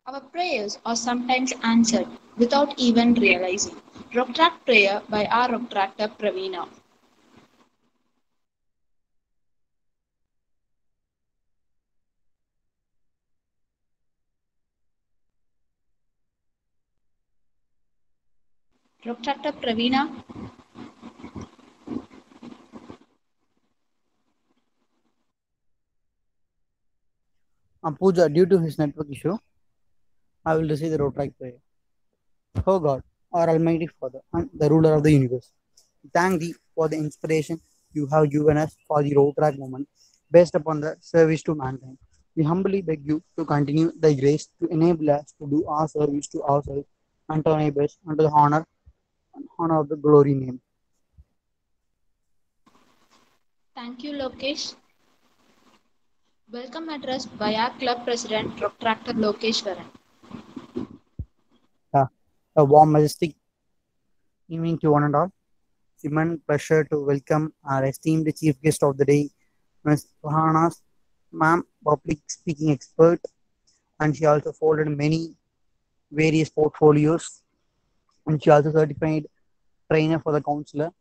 Our prayers are sometimes answered without even realizing. Rotaract Prayer by our Rotaractor Pravina. Rotaractor Pravina. Pooja, due to his network issue, I will receive the Rotaract prayer. O God, our Almighty Father, and the ruler of the universe, thank thee for the inspiration you have given us for the Rotaract movement based upon the service to mankind. We humbly beg you to continue thy grace to enable us to do our service to ourselves and to our neighbors unto the honor of the glory name. Thank you, Lokesh. Welcome address by our club president, Rotaractor Lokeshwaran. Yeah. A warm, majestic evening to one and all. Immense pleasure to welcome our esteemed chief guest of the day, Ms. Farhana, ma'am, public speaking expert, and she also folded many various portfolios, and she also certified trainer for the counselor.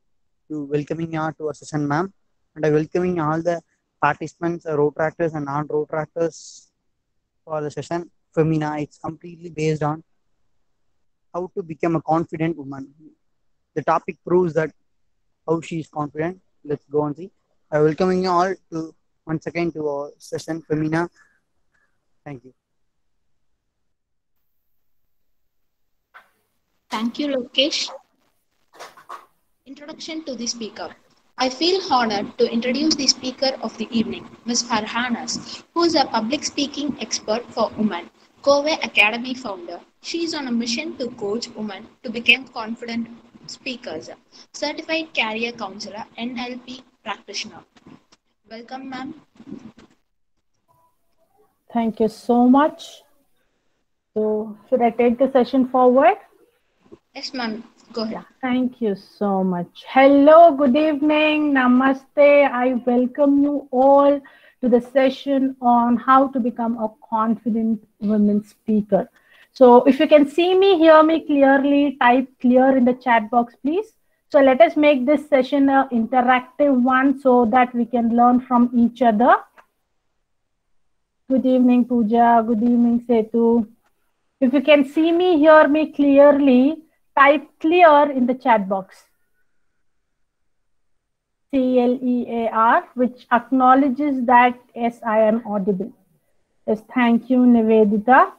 To welcoming you to a session, ma'am, and I welcoming all the participants, rotractors and non-rotractors for the session. Femina, it's completely based on how to become a confident woman. The topic proves that how she is confident. Let's go and see. I welcoming you all to once again to our session, Femina. Thank you. Thank you, Lokesh. Introduction to the speaker. I feel honored to introduce the speaker of the evening, Ms. Farhanas, who is a public speaking expert for women, Kowe Academy founder. She is on a mission to coach women to become confident speakers, certified career counselor, NLP practitioner. Welcome, ma'am. Thank you so much. So, should I take the session forward? Yes, ma'am. Go ahead. Yeah, thank you so much. Hello, good evening, namaste. I welcome you all to the session on how to become a confident women speaker. So, if you can see me, hear me clearly, type clear in the chat box, please. So, let us make this session an interactive one so that we can learn from each other. Good evening, Pooja. Good evening, Setu. If you can see me, hear me clearly, type clear in the chat box. CLEAR, which acknowledges that yes, I am audible. Yes, thank you, Nivedita.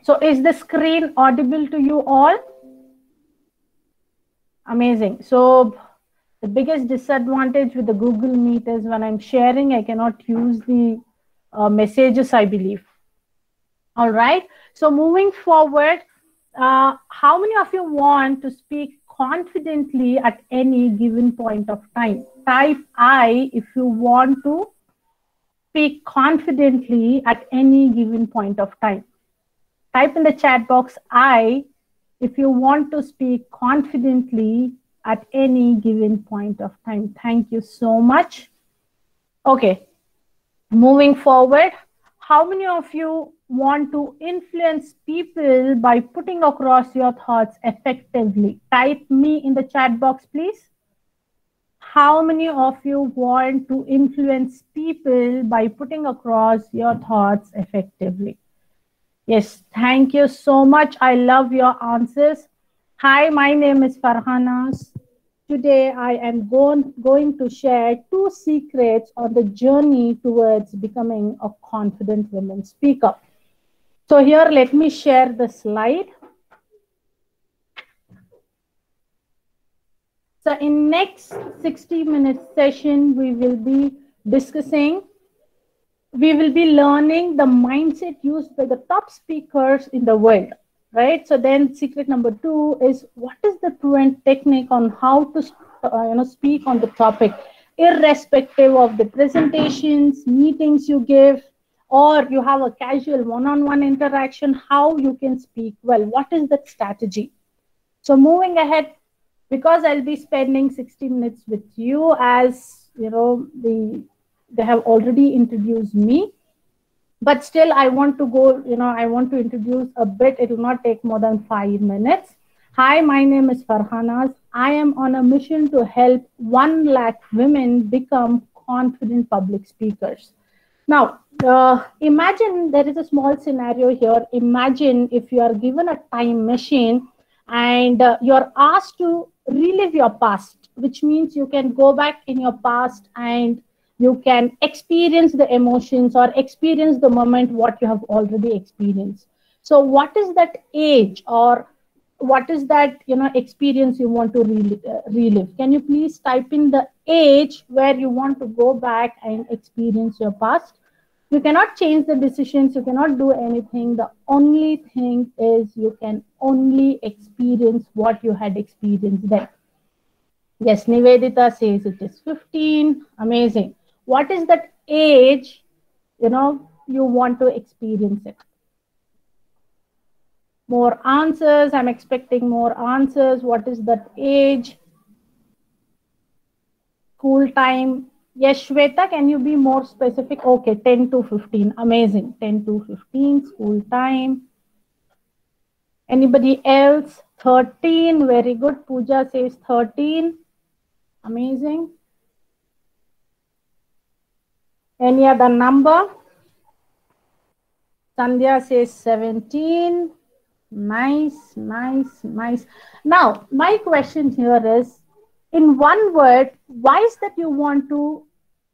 So is the screen audible to you all? Amazing. So the biggest disadvantage with the Google Meet is when I'm sharing, I cannot use the messages, I believe. All right. So moving forward, how many of you want to speak confidently at any given point of time? Type I if you want to speak confidently at any given point of time. Type in the chat box I if you want to speak confidently at any given point of time. Thank you so much. Okay, moving forward, how many of you want to influence people by putting across your thoughts effectively? Type me in the chat box, please. How many of you want to influence people by putting across your thoughts effectively? Yes, thank you so much. I love your answers. Hi, my name is Farhanas. Today, I am going to share 2 secrets on the journey towards becoming a confident women speaker. So here, let me share the slide. So in next 60-minute session, we will be learning the mindset used by the top speakers in the world, right? So then secret number 2 is what is the proven technique on how to speak on the topic, irrespective of the presentations, meetings you give, or you have a casual one-on-one interaction, how you can speak well. What is that strategy? So moving ahead, because I'll be spending 60 minutes with you, as you know, they have already introduced me. But still, I want to go, I want to introduce a bit. It will not take more than 5 minutes. Hi, my name is Farhanas. I am on a mission to help 1 lakh women become confident public speakers. Now, imagine there is a small scenario here. Imagine if you are given a time machine and you're asked to relive your past, which means you can go back in your past and you can experience the emotions or experience the moment what you have already experienced. So what is that age, or what is that experience you want to relive? Can you please type in the age where you want to go back and experience your past? You cannot change the decisions, you cannot do anything. The only thing is you can only experience what you had experienced then. Yes, Nivedita says it is 15. Amazing. What is that age you want to experience it? More answers. I'm expecting more answers. What is that age? School time. Yes, Shweta, can you be more specific? Okay, 10 to 15. Amazing. 10 to 15, school time. Anybody else? 13. Very good. Pooja says 13. Amazing. Any other number? Sandhya says 17. Nice, nice, nice. Now, my question here is, in one word, why is that you want to,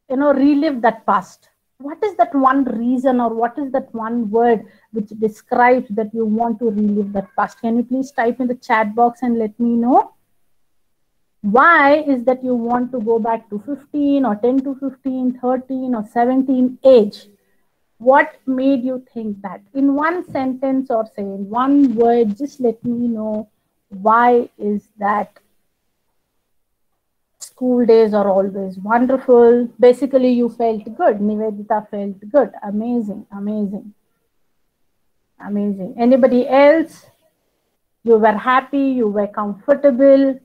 relive that past? What is that one reason, or what is that one word which describes that you want to relive that past? Can you please type in the chat box and let me know? Why is that you want to go back to 15 or 10 to 15, 13 or 17 age? What made you think that? In one sentence, or say in one word, just let me know why is that school days are always wonderful. Basically, you felt good. Nivedita felt good. Amazing, amazing, amazing. Anybody else? You were happy, you were comfortable.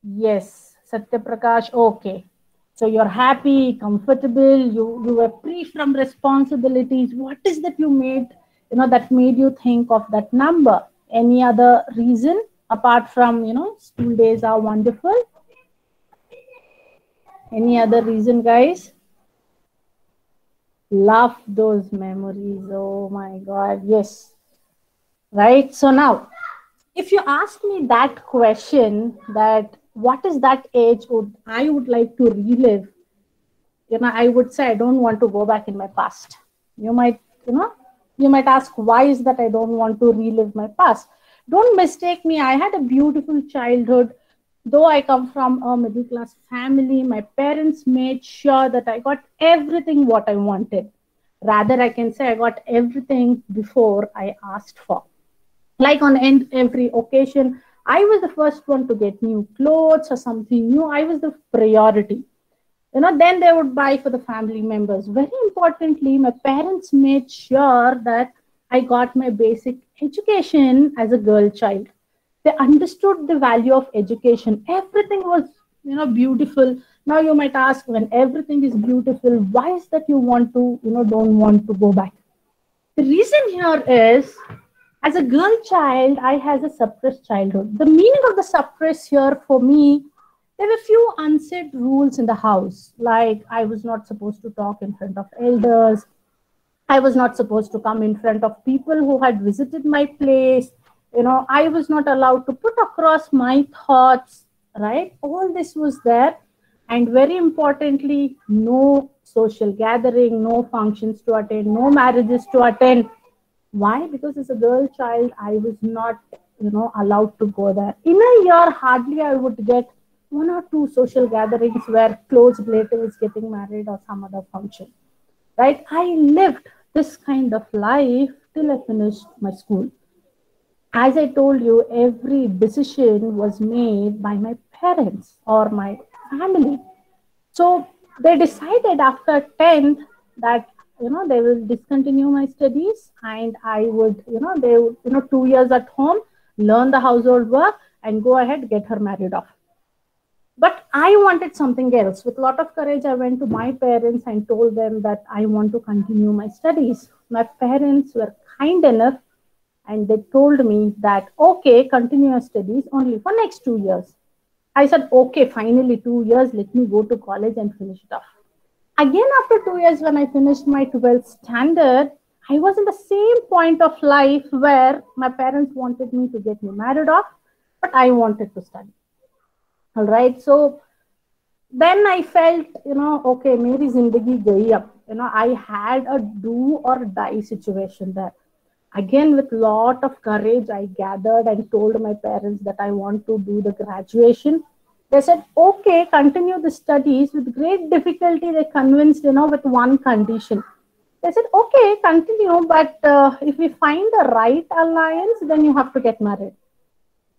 Yes, Satya Prakash, okay. So you're happy, comfortable, you were free from responsibilities. What is that you made, that made you think of that number? Any other reason apart from, school days are wonderful? Any other reason, guys? Love those memories. Oh my God, yes. Right, so now, if you ask me that question, that what is that age I would like to relive, I would say I don't want to go back in my past. You might ask, why is that I don't want to relive my past? Don't mistake me. I had a beautiful childhood. Though I come from a middle class family, my parents made sure that I got everything what I wanted. Rather, I can say I got everything before I asked for. Like on every occasion, I was the first one to get new clothes or something new. I was the priority. Then they would buy for the family members. Very importantly, my parents made sure that I got my basic education as a girl child. They understood the value of education. Everything was, beautiful. Now you might ask, when everything is beautiful, why is that you want to, don't want to go back? The reason here is, as a girl child, I had a suppressed childhood. The meaning of the suppressed here for me, there were few unsaid rules in the house. Like I was not supposed to talk in front of elders. I was not supposed to come in front of people who had visited my place. I was not allowed to put across my thoughts, right? All this was there. And very importantly, no social gathering, no functions to attend, no marriages to attend. Why? Because as a girl child, I was not, allowed to go there. In a year, hardly I would get 1 or 2 social gatherings where close relatives getting married or some other function, right? I lived this kind of life till I finished my school. As I told you, every decision was made by my parents or my family. So they decided after 10th that, they will discontinue my studies, and I would, they would, 2 years at home, learn the household work, and go ahead, get her married off. But I wanted something else. With a lot of courage, I went to my parents and told them that I want to continue my studies. My parents were kind enough and they told me that, okay, continue your studies only for next 2 years. I said, okay, finally 2 years, let me go to college and finish it off. Again, after 2 years, when I finished my 12th standard, I was in the same point of life where my parents wanted me to get me married off, but I wanted to study. All right. So then I felt, okay, Meri Zindagi gayi ab. I had a do or die situation there. Again, with lot of courage, I gathered and told my parents that I want to do the graduation. They said, okay, continue the studies. With great difficulty, they convinced, with one condition. They said, okay, continue, but if we find the right alliance, then you have to get married.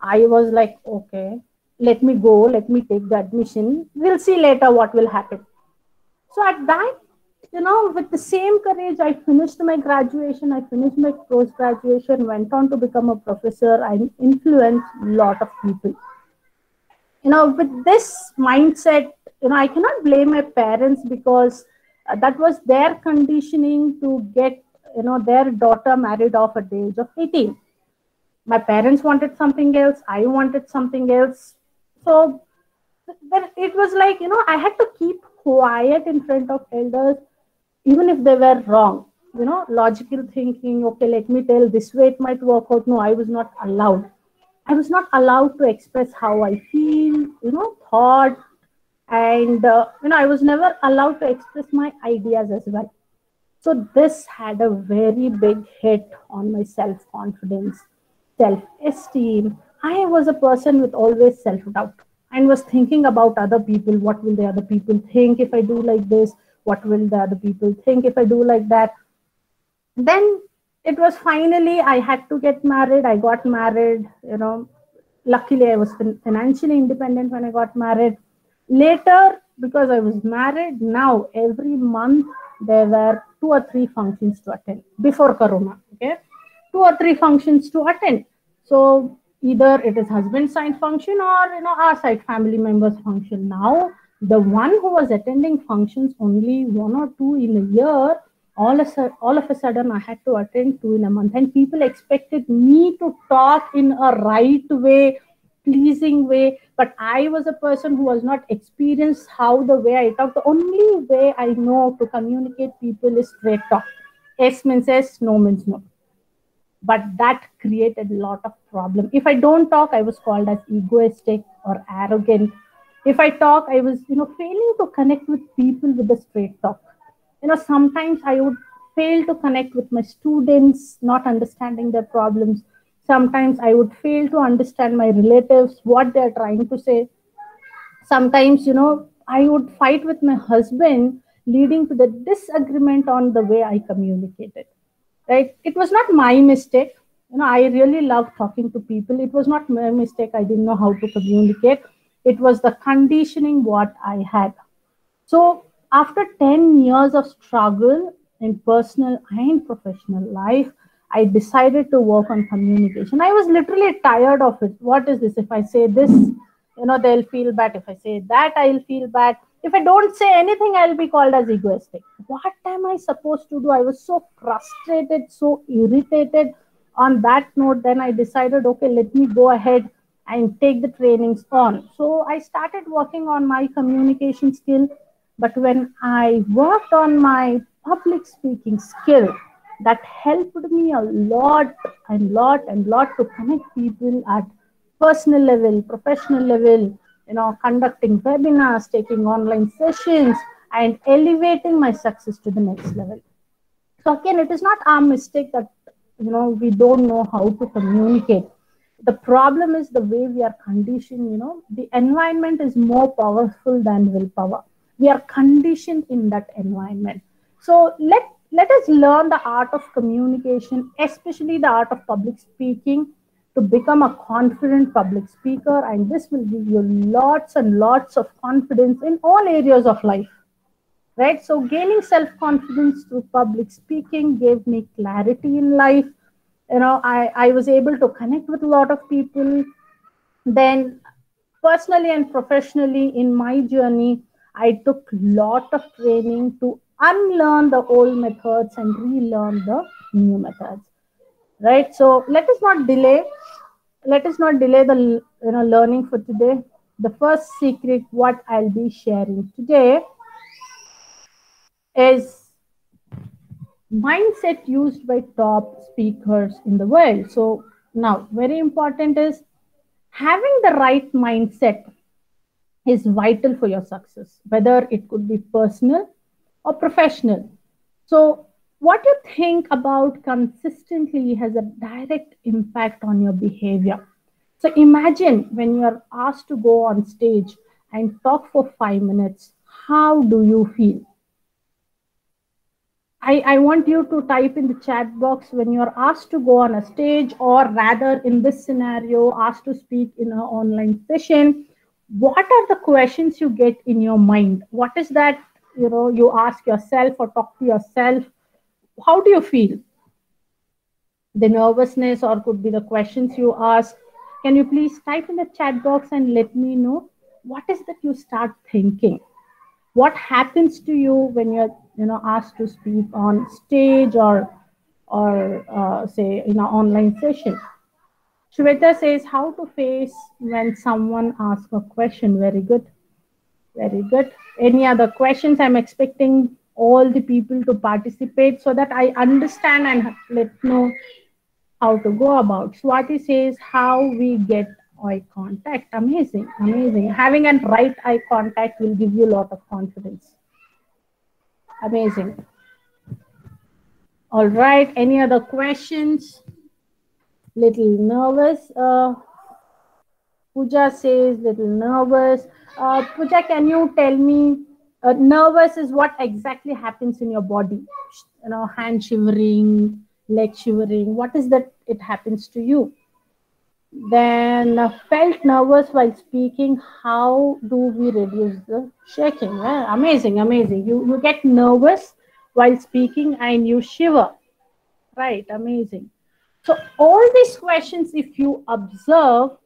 I was like, okay, let me go, let me take the admission. We'll see later what will happen. So at that, with the same courage, I finished my graduation, I finished my post-graduation, went on to become a professor and influenced a lot of people. With this mindset, I cannot blame my parents because that was their conditioning to get, their daughter married off at the age of 18. My parents wanted something else. I wanted something else. So then it was like, I had to keep quiet in front of elders, even if they were wrong. Logical thinking, okay, let me tell, this way it might work out. No, I was not allowed. I was not allowed to express how I feel, thought, and, I was never allowed to express my ideas as well. So this had a very big hit on my self-confidence, self-esteem. I was a person with always self-doubt and was thinking about other people. What will the other people think if I do like this? What will the other people think if I do like that? Then it was finally, I had to get married. I got married, luckily I was financially independent when I got married. Later, because I was married, now every month there were 2 or 3 functions to attend before Corona. Okay, 2 or 3 functions to attend. So either it is husband side function or our side family members function. Now the one who was attending functions only 1 or 2 in a year, all of a sudden I had to attend 2 in a month, and people expected me to talk in a right way, pleasing way, but I was a person who was not experienced how the way I talk. The only way I know to communicate people is straight talk. Yes means yes, no means no. But that created a lot of problem. If I don't talk, I was called as egoistic or arrogant. If I talk, I was failing to connect with people with the straight talk. Sometimes I would fail to connect with my students, not understanding their problems. Sometimes I would fail to understand my relatives, what they're trying to say. Sometimes, I would fight with my husband, leading to the disagreement on the way I communicated. Right? It was not my mistake. I really love talking to people. It was not my mistake. I didn't know how to communicate. It was the conditioning what I had. So after 10 years of struggle in personal and professional life, I decided to work on communication. I was literally tired of it. What is this? If I say this, they'll feel bad. If I say that, I'll feel bad. If I don't say anything, I'll be called as egoistic. What am I supposed to do? I was so frustrated, so irritated. On that note, then I decided, okay, let me go ahead and take the trainings on. So I started working on my communication skill. But when I worked on my public speaking skill, that helped me a lot to connect people at personal level, professional level, conducting webinars, taking online sessions, and elevating my success to the next level. So again, it is not our mistake that, we don't know how to communicate. The problem is the way we are conditioned. The environment is more powerful than willpower. We are conditioned in that environment. So let us learn the art of communication, especially the art of public speaking, to become a confident public speaker. And this will give you lots and lots of confidence in all areas of life. Right? So gaining self-confidence through public speaking gave me clarity in life. I was able to connect with a lot of people. Then personally and professionally in my journey, I took lot of training to unlearn the old methods and relearn the new methods. Right. So let us not delay the learning for today. The first secret what I'll be sharing today is mindset used by top speakers in the world. So now very important is having the right mindset is vital for your success, whether it could be personal or professional. So what you think about consistently has a direct impact on your behavior. So imagine when you are asked to go on stage and talk for 5 minutes, how do you feel? I want you to type in the chat box when you're asked to go on a stage, or rather, in this scenario, asked to speak in an online session. What are the questions you get in your mind? What is that you ask yourself or talk to yourself? How do you feel? The nervousness, or could be the questions you ask. Can you please type in the chat box and let me know what is that you start thinking? What happens to you when you're asked to speak on stage, or say in an online session? Shweta says how to face when someone asks a question. Very good, very good. Any other questions? I'm expecting all the people to participate so that I understand and let know how to go about. Swati says how we get eye contact. Amazing, amazing. Having a right eye contact will give you a lot of confidence. Amazing. All right. Any other questions? Little nervous. Pooja says little nervous. Pooja, can you tell me? Nervous is what exactly happens in your body? Hand shivering, leg shivering. What is that? It happens to you. Then felt nervous while speaking. How do we reduce the shaking? Well, amazing, amazing. You get nervous while speaking and you shiver. Right, amazing. So all these questions, if you observe,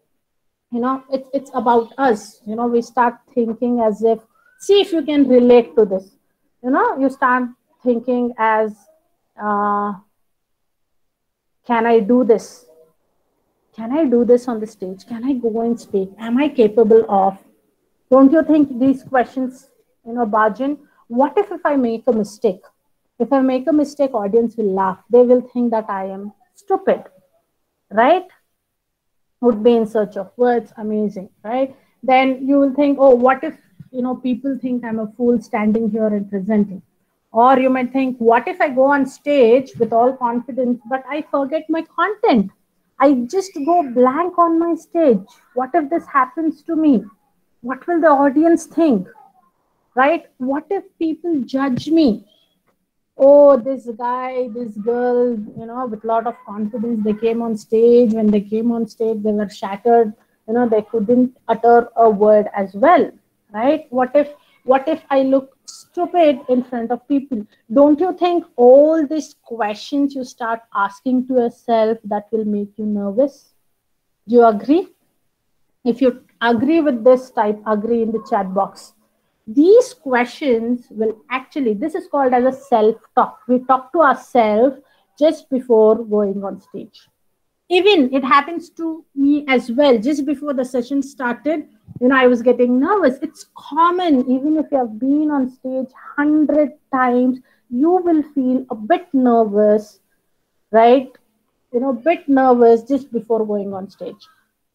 it's about us. We start thinking as if, see if you can relate to this. You start thinking as, can I do this? Can I do this on the stage? Can I go and speak? Am I capable of? Don't you think these questions, Bajan? What if I make a mistake? If I make a mistake, audience will laugh. They will think that I am stupid, right? Would be in search of words. Amazing, right? Then you will think, oh, what if, people think I'm a fool standing here and presenting? Or you might think, what if I go on stage with all confidence, but I forget my content? I just go blank on my stage. What if this happens to me? What will the audience think? Right? What if people judge me? Oh, this guy, this girl, with a lot of confidence, they came on stage. When they came on stage, they were shattered. They couldn't utter a word as well, right? What if I look stupid in front of people? Don't you think all these questions you start asking to yourself, that will make you nervous? Do you agree? If you agree with this, type agree in the chat box. These questions will actually, this is called as a self-talk. We talk to ourselves just before going on stage. Even it happens to me as well. Just before the session started, I was getting nervous. It's common. Even if you have been on stage 100 times, you will feel a bit nervous, right? Bit nervous just before going on stage.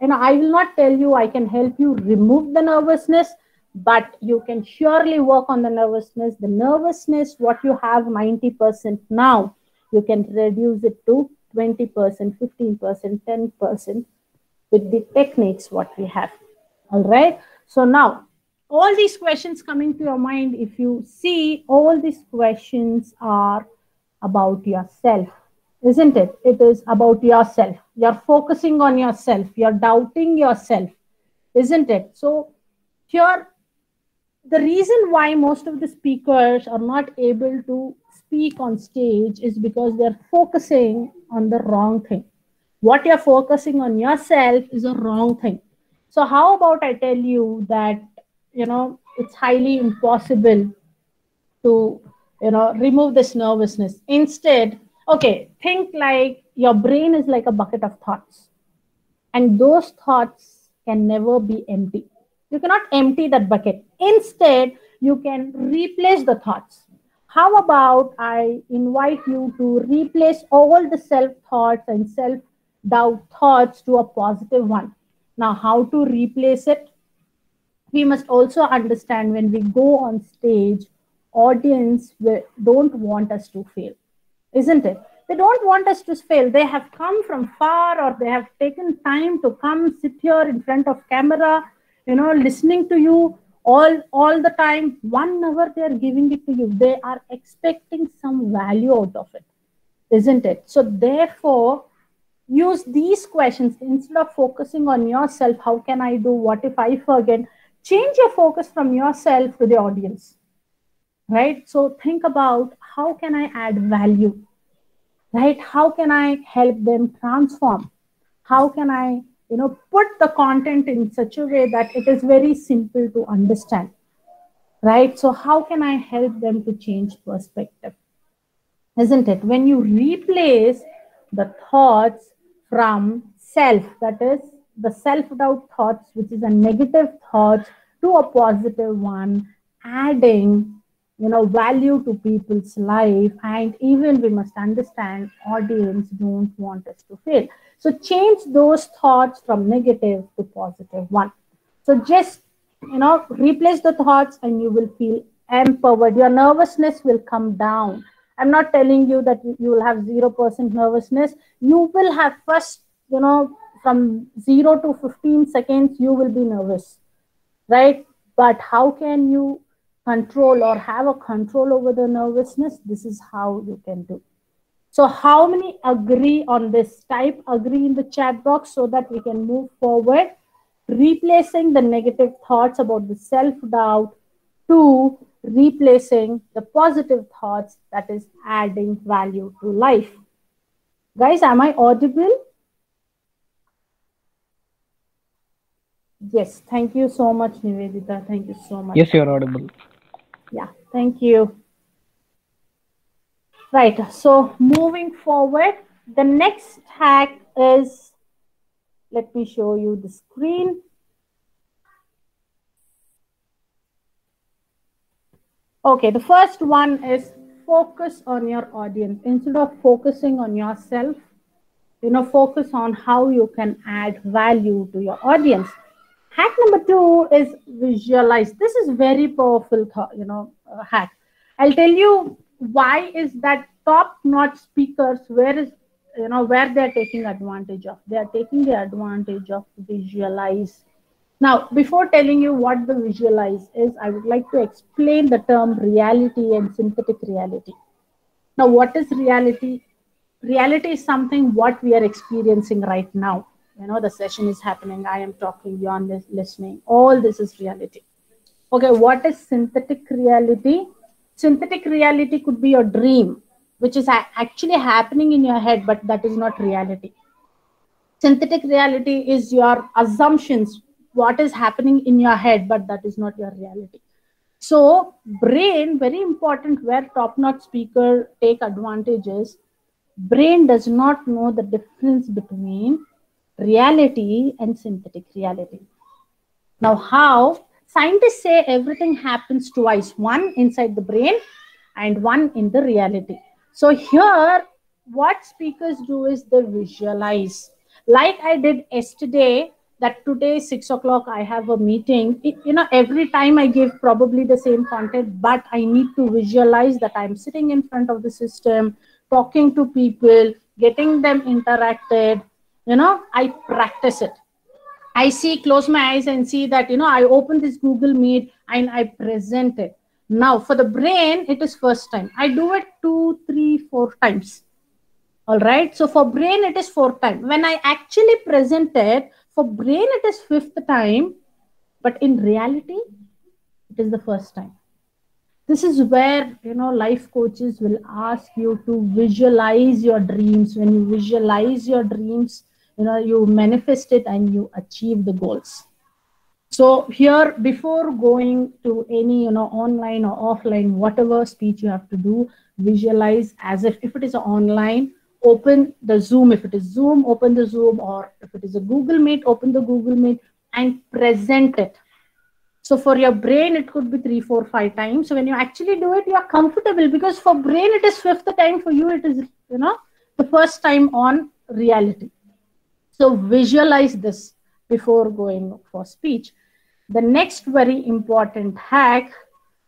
I will not tell you I can help you remove the nervousness, but you can surely work on the nervousness. The nervousness, what you have 90% now, you can reduce it to 20%, 15%, 10% with the techniques what we have. All right. So now, all these questions coming to your mind, if you see, all these questions are about yourself, isn't it? It is about yourself. You're focusing on yourself. You're doubting yourself, isn't it? So here, the reason why most of the speakers are not able to speak on stage is because they're focusing on the wrong thing. What you're focusing on yourself is a wrong thing. So how about I tell you that, it's highly impossible to, remove this nervousness. Instead, okay, think like your brain is like a bucket of thoughts, and those thoughts can never be empty. You cannot empty that bucket. Instead, you can replace the thoughts. How about I invite you to replace all the self thoughts and self doubt thoughts to a positive one? Now, how to replace it? We must also understand when we go on stage, audience don't want us to fail, isn't it? They don't want us to fail. They have come from far, or they have taken time to come sit here in front of camera, listening to you all the time. 1 hour they are giving it to you. They are expecting some value out of it, isn't it? So therefore, use these questions instead of focusing on yourself. How can I do? What if I forget? Change your focus from yourself to the audience, right? So think about, how can I add value, right? How can I help them transform? How can I, put the content in such a way that it is very simple to understand, right? So how can I help them to change perspective? Isn't it? When you replace the thoughts from self, that is the self-doubt thoughts, which is a negative thought, to a positive one, adding, value to people's life. And even we must understand, audience don't want us to fail. So change those thoughts from negative to positive one. So just, replace the thoughts and you will feel empowered. Your nervousness will come down. I'm not telling you that you will have 0% nervousness. You will have first, from 0 to 15 seconds, you will be nervous, right? But how can you control or have a control over the nervousness? This is how you can do. So how many agree on this? Type agree in the chat box so that we can move forward. Replacing the negative thoughts about the self-doubt to replacing the positive thoughts, that is adding value to life. Guys, am I audible? Yes, thank you so much, Nivedita. Thank you so much. Yes, you're audible. Yeah, thank you. Right, so moving forward, the next hack is, let me show you the screen. Okay, the first one is focus on your audience. Instead of focusing on yourself, focus on how you can add value to your audience. Hack number 2 is visualize. This is very powerful, hack. I'll tell you why is that top-notch speakers, where they're taking advantage of. They are taking the advantage of visualize. Now, before telling you what the visualize is, I would like to explain the term reality and synthetic reality. Now, what is reality? Reality is something what we are experiencing right now. The session is happening, I am talking, you're listening. All this is reality. Okay, what is synthetic reality? Synthetic reality could be your dream, which is actually happening in your head, but that is not reality. Synthetic reality is your assumptions, what is happening in your head, but that is not your reality. So brain, very important, where top-notch speaker take advantages. Brain does not know the difference between reality and synthetic reality. Now, how? Scientists say everything happens twice, one inside the brain and one in the reality. So here, what speakers do is they visualize. Like I did yesterday, that today 6 o'clock I have a meeting. Every time I give probably the same content, but I need to visualize that I'm sitting in front of the system, talking to people, getting them interacted. I practice it. I close my eyes and see that, I open this Google Meet and I present it. Now, for the brain, it is first time. I do it 2, 3, 4 times. All right. So for brain, it is 4th time. When I actually present it, for brain, it is 5th time. But in reality, it is the first time. This is where, life coaches will ask you to visualize your dreams. When you visualize your dreams, you manifest it and you achieve the goals. So here, before going to any, online or offline, whatever speech you have to do, visualize as if it is online, open the Zoom. If it is Zoom, open the Zoom, or if it is a Google Meet, open the Google Meet and present it. So for your brain, it could be 3, 4, 5 times. So when you actually do it, you are comfortable, because for brain, it is 5th time. For you, it is, the first time on reality. So visualize this before going for speech. The next very important hack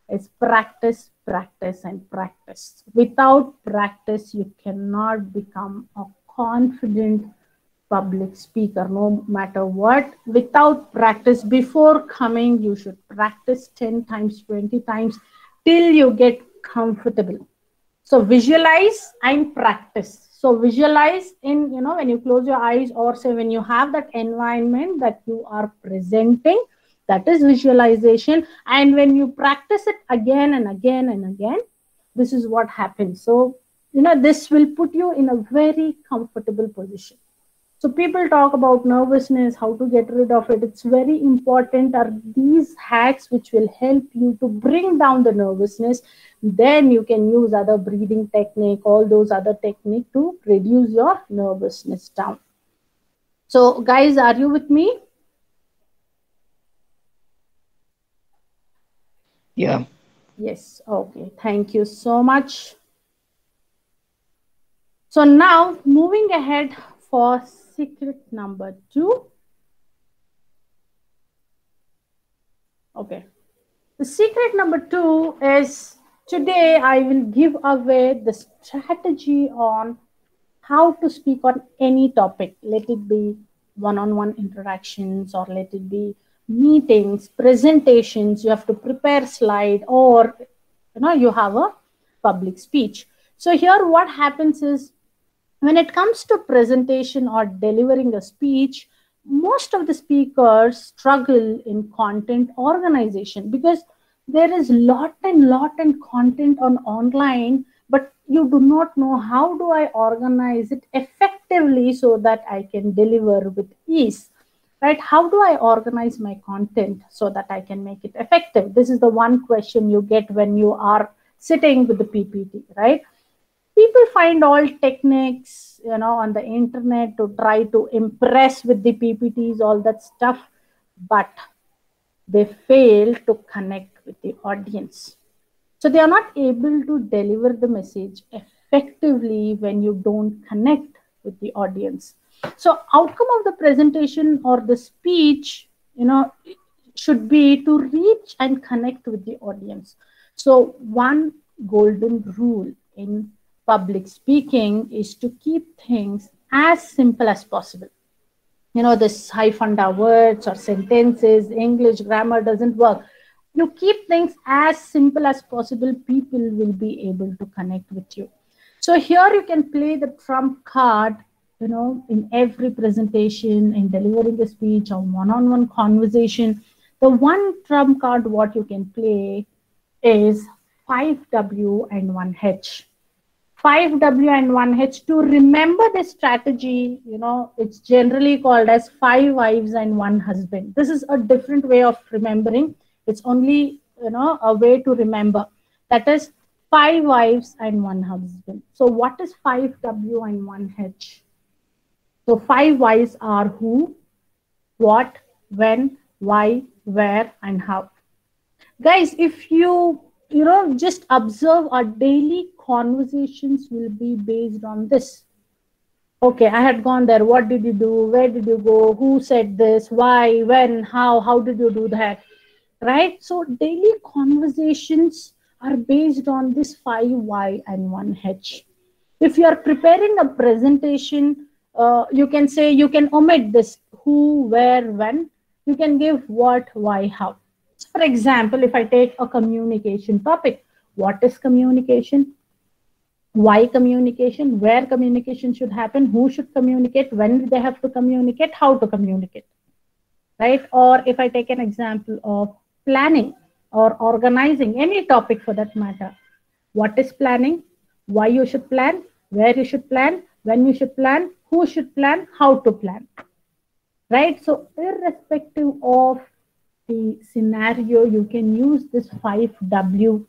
is practice, practice, and practice. Without practice, you cannot become a confident public speaker, no matter what. Without practice, before coming, you should practice 10 times, 20 times till you get comfortable. So visualize and practice. So visualize in, when you close your eyes, or say when you have that environment that you are presenting, that is visualization. And when you practice it again and again and again, this is what happens. So, this will put you in a very comfortable position. So people talk about nervousness, how to get rid of it. It's very important are these hacks which will help you to bring down the nervousness. Then you can use other breathing technique, all those other technique to reduce your nervousness down. So guys, are you with me? Yeah. Yes. Okay. Thank you so much. So now moving ahead for secret number 2. Okay. The secret number 2 is, today I will give away the strategy on how to speak on any topic. Let it be one-on-one interactions, or let it be meetings, presentations, you have to prepare slide, or you have a public speech. So here what happens is, when it comes to presentation or delivering a speech, most of the speakers struggle in content organization, because there is lot and content on online, but you do not know how do I organize it effectively so that I can deliver with ease, right? How do I organize my content so that I can make it effective? This is the one question you get when you are sitting with the PPT, right? People find all techniques, on the internet to try to impress with the PPTs, all that stuff, but they fail to connect with the audience. So they are not able to deliver the message effectively when you don't connect with the audience. So outcome of the presentation or the speech, should be to reach and connect with the audience. So one golden rule in public speaking is to keep things as simple as possible. This high funda words or sentences, English grammar doesn't work. You keep things as simple as possible, people will be able to connect with you. So here you can play the trump card, in every presentation, in delivering a speech or one-on-one conversation. The one trump card what you can play is 5W and 1H. 5W and 1H. To remember this strategy, it's generally called as 5 wives and 1 husband. This is a different way of remembering. It's only, a way to remember. That is 5 wives and 1 husband. So what is 5W and 1H? So 5 wives are who, what, when, why, where, and how. Guys, if you just observe, our daily conversations will be based on this. Okay, I had gone there. What did you do? Where did you go? Who said this? Why? When? How did you do that? Right? So daily conversations are based on this 5 why and 1 H. If you are preparing a presentation, you can say, you can omit this who, where, when. You can give what, why, how. So for example, if I take a communication topic, what is communication? Why communication? Where communication should happen? Who should communicate? When they have to communicate? How to communicate? Right? Or if I take an example of planning or organizing, any topic for that matter. What is planning? Why you should plan? Where you should plan? When you should plan? Who should plan? How to plan? Right? So irrespective of the scenario, you can use this 5W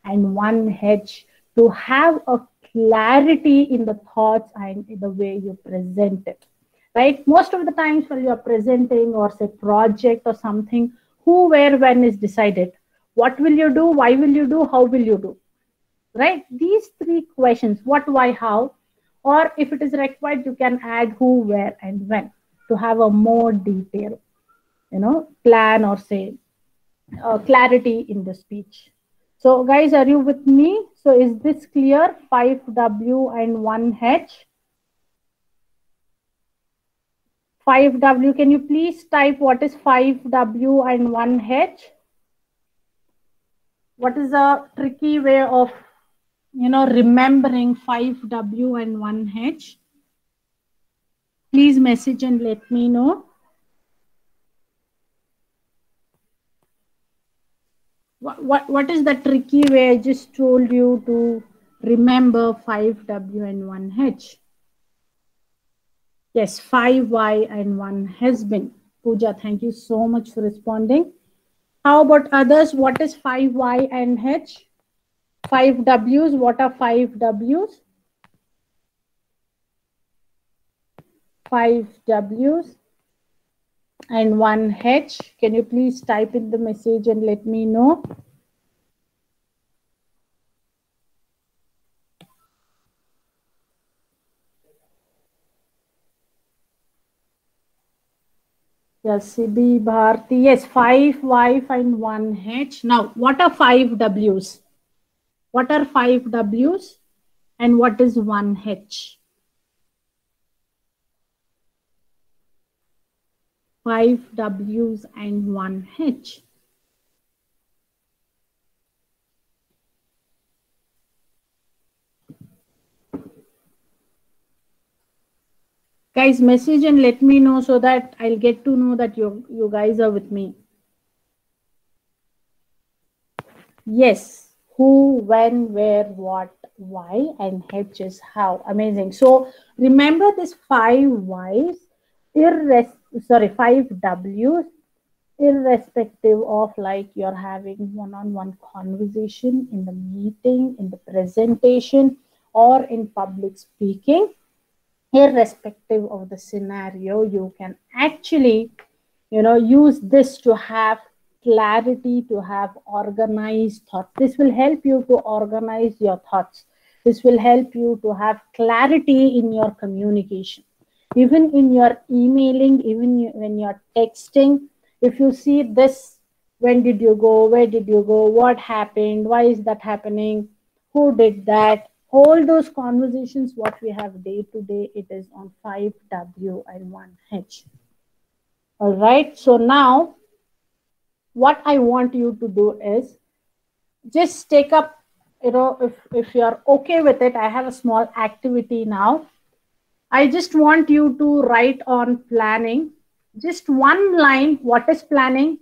and 1H to have a clarity in the thoughts and in the way you present it, right? Most of the times when you are presenting or say project or something, who, where, when is decided. What will you do? Why will you do? How will you do? Right? These three questions, what, why, how, or if it is required, you can add who, where, and when to have a more detailed, plan or say clarity in the speech. So guys, are you with me? So is this clear? 5W and 1H. 5W, can you please type what is 5W and 1H? What is a tricky way of, remembering 5W and 1H? Please message and let me know. What is the tricky way I just told you to remember 5W and 1H? Yes, 5Y and 1 has been. Pooja, thank you so much for responding. How about others? What is 5Y and H? 5Ws, what are 5Ws? 5Ws and 1H. Can you please type in the message and let me know? Yes, CB Bharti. Yes, 5Y and 1H. Now, what are 5Ws? What are 5Ws and what is 1H? 5Ws and 1H. Guys, message and let me know so that I'll get to know that you guys are with me. Yes, who, when, where, what, why, and H is how. Amazing. So remember this 5 Ys, 5 Ws, irrespective of like you're having one-on-one conversation in the meeting, in the presentation, or in public speaking. Irrespective of the scenario, you can actually, use this to have clarity, to have organized thoughts. This will help you to organize your thoughts. This will help you to have clarity in your communication. Even in your emailing, even when you're texting, if you see this, when did you go, where did you go, what happened, why is that happening, who did that, all those conversations, what we have day to day, it is on 5W and 1H. All right. So now what I want you to do is just take up, if you're okay with it, I have a small activity now. I just want you to write on planning, just one line, what is planning,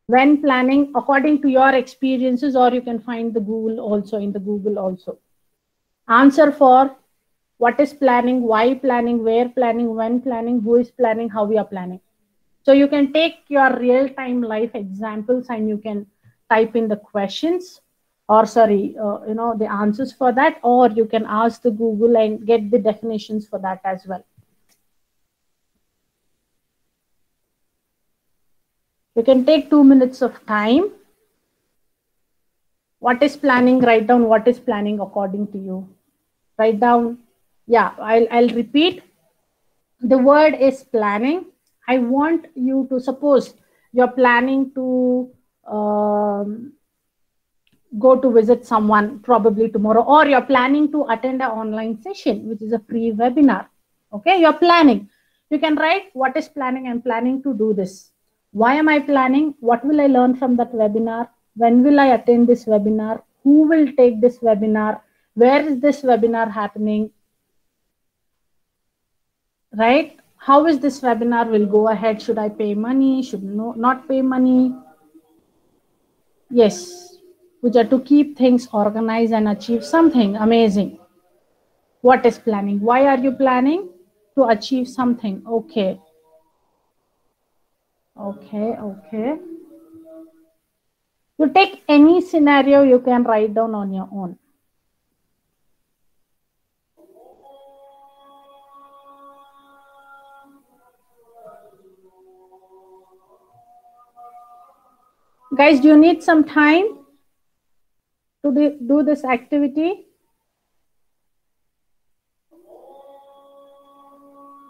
when planning, according to your experiences, or you can find the Google also, in the Google also. Answer for what is planning, why planning, where planning, when planning, who is planning, how we are planning. So you can take your real-time life examples and you can type in the questions or the answers for that, or you can ask the Google and get the definitions for that as well. You can take 2 minutes of time. What is planning? Write down what is planning according to you. Write down. Yeah, I'll repeat. The word is planning. I want you to, suppose you're planning to go to visit someone probably tomorrow, or you're planning to attend an online session, which is a free webinar. Okay, you're planning. You can write what is planning. I'm planning to do this. Why am I planning? What will I learn from that webinar? When will I attend this webinar? Who will take this webinar? Where is this webinar happening? Right? How is this webinar will go ahead? Should I pay money? Should not pay money? Yes, Pooja, to keep things organized and achieve something amazing. What is planning? Why are you planning? To achieve something. Okay. Okay, okay. You take any scenario you can write down on your own. Guys, do you need some time to do this activity?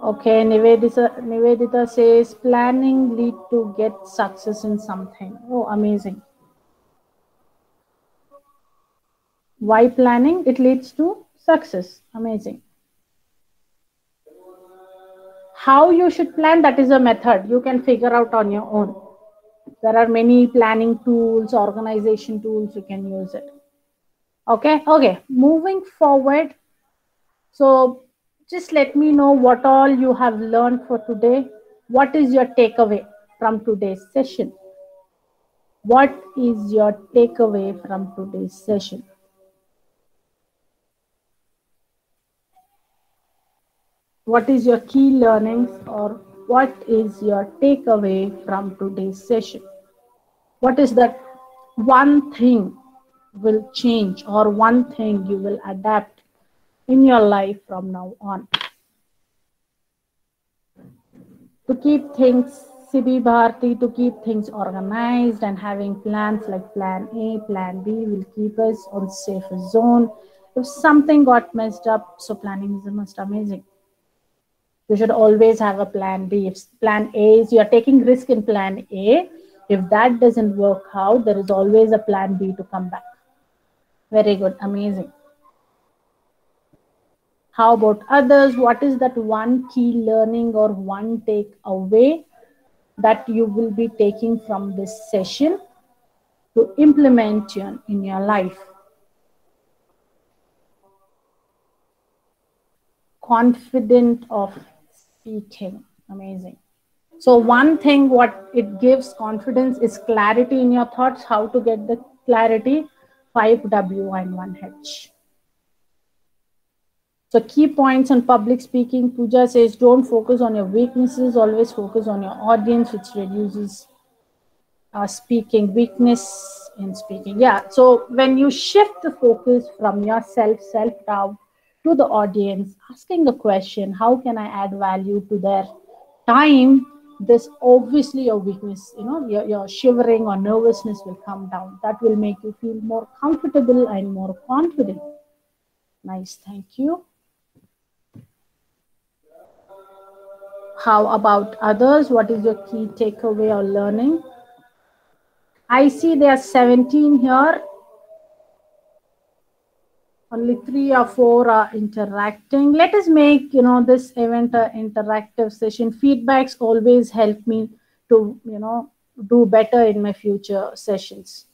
Okay, Nivedita says planning lead to get success in something. Oh, amazing. Why planning? It leads to success. Amazing. How you should plan, that is a method you can figure out on your own. There are many planning tools, organization tools, you can use it. Okay, moving forward. So just let me know what all you have learned for today. What is your takeaway from today's session? What is your takeaway from today's session? What is your key learnings, or what is your takeaway from today's session? What is that one thing will change, or one thing you will adapt in your life from now on? To keep things, Sibi Bharti, to keep things organized and having plans like plan A, plan B will keep us on safer zone. If something got messed up, so planning is the most amazing. You should always have a plan B. If plan A is, you're taking risk in plan A, if that doesn't work out, there is always a plan B to come back. Very good, amazing. How about others? What is that one key learning or one takeaway that you will be taking from this session to implement in your life? Confident of speaking. Amazing. So one thing what it gives confidence is clarity in your thoughts. How to get the clarity? 5W and 1H. So key points on public speaking. Pooja says, don't focus on your weaknesses, always focus on your audience, which reduces speaking weakness in speaking. Yeah, so when you shift the focus from your self-doubt to the audience, asking a question, how can I add value to their time? This obviously your weakness, your shivering or nervousness will come down. That will make you feel more comfortable and more confident. Nice, thank you. How about others? What is your key takeaway or learning? I see there are 17 here. Only 3 or 4 are interacting. Let us make this event an interactive session. Feedbacks always help me to do better in my future sessions.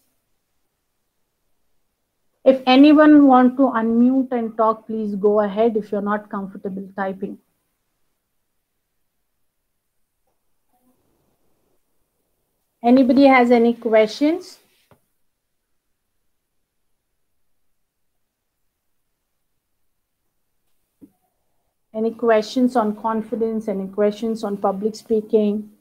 If anyone want to unmute and talk, please go ahead if you're not comfortable typing. Anybody has any questions? Any questions on confidence? Any questions on public speaking?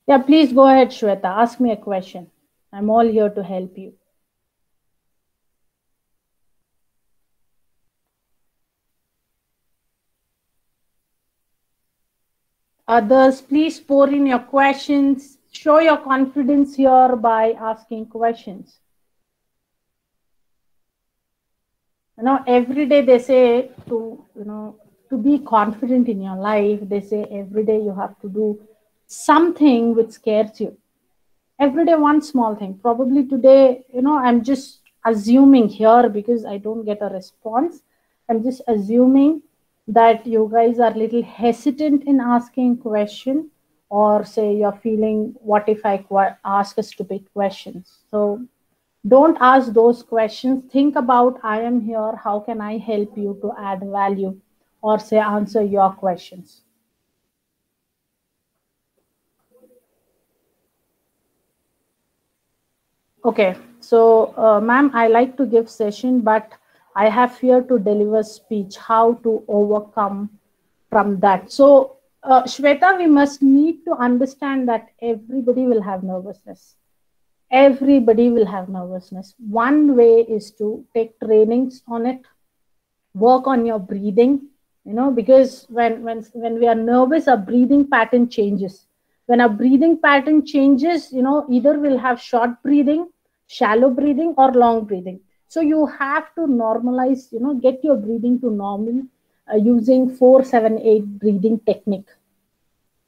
Yeah, please go ahead, Shweta. Ask me a question. I'm all here to help you. Others, please pour in your questions. Show your confidence here by asking questions. Every day they say to be confident in your life, they say every day you have to do something which scares you. Every day one small thing. Probably today, I'm just assuming here because I don't get a response. I'm just assuming that you guys are a little hesitant in asking question, or say you're feeling, what if I ask a stupid question? So don't ask those questions. Think about, I am here, how can I help you to add value, or say answer your questions. Okay, so ma'am, I like to give session, but I have fear to deliver speech. How to overcome from that? So, Shweta, we must need to understand that everybody will have nervousness. Everybody will have nervousness. One way is to take trainings on it, work on your breathing, because when we are nervous, our breathing pattern changes. When our breathing pattern changes, either we'll have short breathing, shallow breathing, or long breathing. So you have to normalize, get your breathing to normal, using 4-7-8 breathing technique,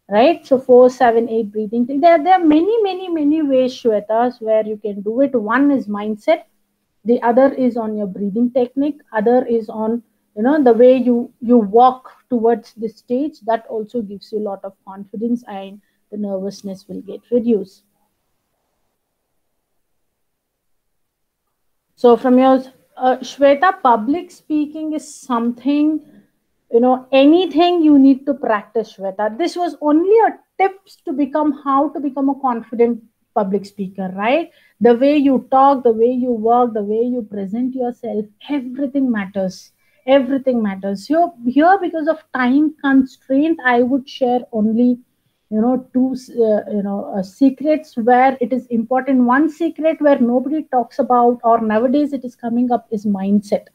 right? So 4-7-8 breathing. There are many ways, Shwetas, where you can do it. One is mindset, the other is on your breathing technique, other is on the way you walk towards the stage. That also gives you a lot of confidence, and the nervousness will get reduced. So from your Shweta, public speaking is something, anything you need to practice, Shweta. This was only a tips to become how to become a confident public speaker, right? The way you talk, the way you work, the way you present yourself, everything matters. Everything matters. Here, because of time constraint, I would share only two secrets where it is important. One secret where nobody talks about, or nowadays it is coming up, is mindset,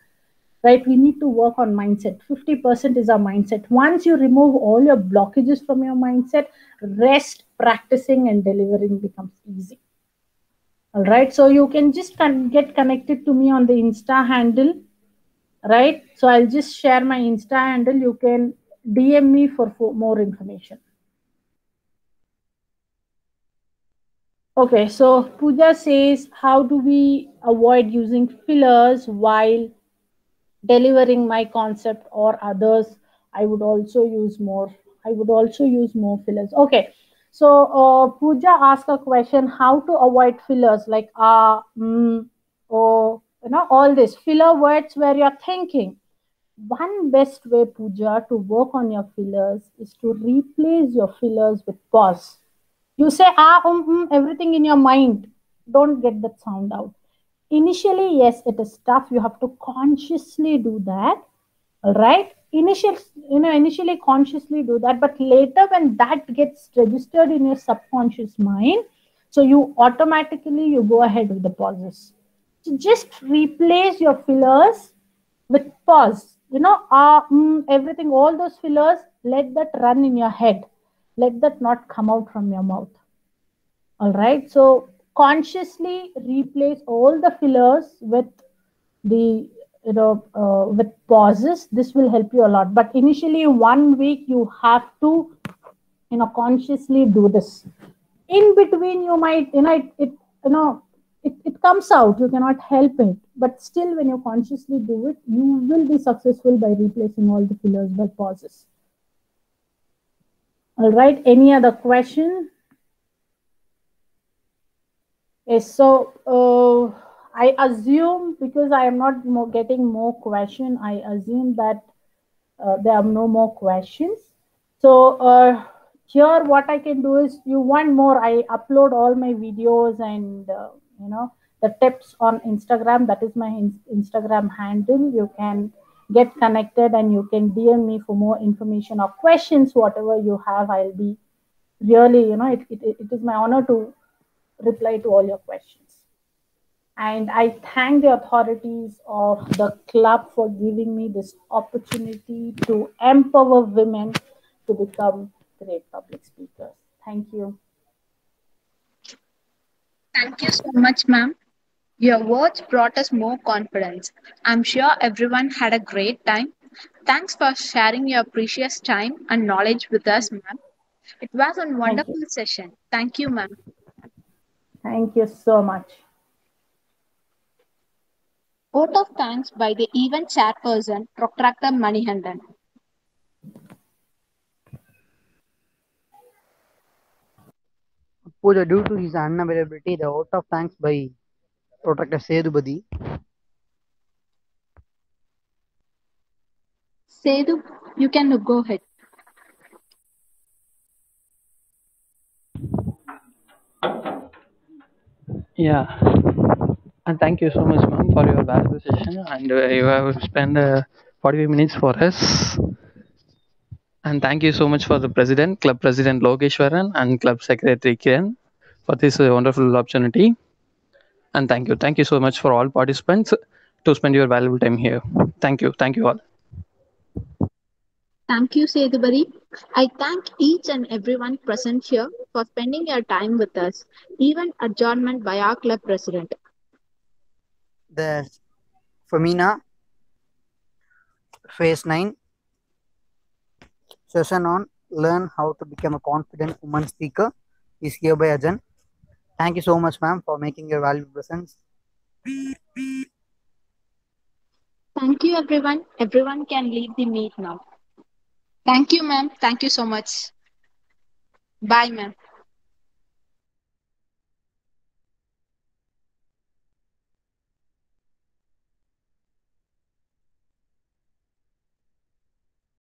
right? We need to work on mindset. 50% is our mindset. Once you remove all your blockages from your mindset, rest, practicing and delivering becomes easy. All right, so you can just get connected to me on the Insta handle, right? So I'll just share my Insta handle. You can DM me for more information. Okay, so Pooja says, how do we avoid using fillers while delivering my concept, or others? I would also use more fillers. Okay, so Pooja asked a question, how to avoid fillers like or all this filler words where you're thinking. One best way, Pooja, to work on your fillers is to replace your fillers with pause. You say everything in your mind. Don't get that sound out. Initially, yes, it is tough. You have to consciously do that. All right. Initially consciously do that, but later when that gets registered in your subconscious mind, so you automatically you go ahead with the pauses. So just replace your fillers with pause. Everything, all those fillers, let that run in your head. Let that not come out from your mouth. All right. So consciously replace all the fillers with the with pauses. This will help you a lot. But initially, 1 week you have to consciously do this. In between, you might it comes out. You cannot help it. But still, when you consciously do it, you will be successful by replacing all the fillers by pauses. All right. Any other question? Yes. So I assume, because I am not getting more question, I assume that there are no more questions. So here what I can do is, you want more, I upload all my videos and the tips on Instagram. That is my Instagram handle. You can get connected and you can DM me for more information or questions, whatever you have. I'll be really, it is my honor to reply to all your questions. And I thank the authorities of the club for giving me this opportunity to empower women to become great public speakers. Thank you. Thank you so much, ma'am. Your words brought us more confidence. I'm sure everyone had a great time. Thanks for sharing your precious time and knowledge with us, ma'am. It was a wonderful session. Thank you, ma'am. Thank you so much. Vote of thanks by the event chairperson, Protractor Manihandan. Pooja, due to his unavailability, the vote of thanks by Protractor Sedubadi. Sedu, you can go ahead. Yeah. And thank you so much, ma'am, for your valuable session. And you have spent 45 minutes for us. And thank you so much for the president, club president Logeshwaran, and club secretary Kiran for this wonderful opportunity. And thank you so much for all participants to spend your valuable time here. Thank you all. Thank you, Sedubari. I thank each and everyone present here for spending your time with us, even adjournment by our club president. The Femina Phase 9 session on Learn How to Become a Confident Woman Speaker is hereby adjourned. Thank you so much, ma'am, for making your valuable presence. Thank you, everyone. Everyone can leave the meet now. Thank you, ma'am. Thank you so much. Bye, ma'am.